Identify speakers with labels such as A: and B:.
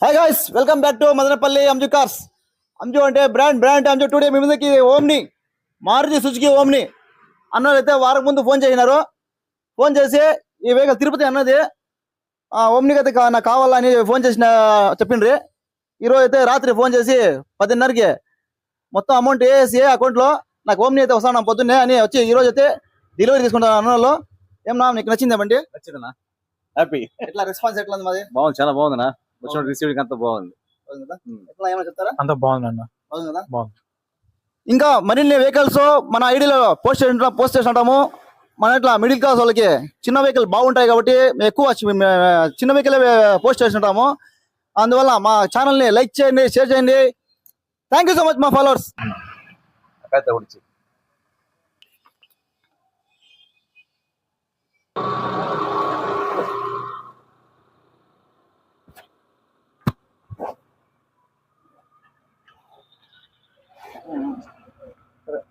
A: Hi guys, welcome back to Madanapalle Anju cars. Anju అంటే brand Anju. Today మీ ముందుకి omni, Maruti Suzuki omni అన్నోళ్ళు అయితే వారం ముందు ఫోన్ చేసినారు. ఫోన్ చేసి ఈ వెహికల్ తిరుపతి అన్నది ఓమ్నికి అయితే నాకు కావాలని ఫోన్ చేసిన చెప్పిండ్రి. ఈరోజు అయితే రాత్రి ఫోన్ చేసి 10:30కి మొత్తం అమౌంట్ వేసి అకౌంట్లో నాకు ఓమ్ని అయితే వస్తాను పొద్దున్నే అని వచ్చి ఈ రోజు అయితే డెలివరీ తీసుకుంటాను అన్నోళ్ళు. ఏమన్నా నీకు నచ్చిందా బండి?
B: నచ్చిందన్నా, హ్యాపీ.
A: ఎట్లా రెస్పాన్స్ ఎట్లా ఉంది మాది?
B: బాగుంది, చాలా బాగుందన్నా. వచ్చిన రిసీవింగ్ అంతా బాగుంది.
A: బాగుంది కదా? ఎట్లా ఏమైనా చెప్తారా?
C: అంత బాగుంది అన్న.
A: బాగుంది కదా?
C: బాగుంది.
A: ఇంకా మరిన్ని వెహికల్స్ మన ఐడిలో పోస్ట్ చేస్తుంటాము. మన ఇట్లా మిడిల్ క్లాస్ వాళ్ళకి చిన్న వెహికల్ బాగుంటాయి కాబట్టి ఎక్కువ చిన్న వెహికల్ పోస్ట్ చేస్తుంటాము. అందువల్ల మా ఛానల్ని లైక్ చేయండి, షేర్ చేయండి. థ్యాంక్ యూ సో మచ్ మా ఫాలోవర్స్. సరే.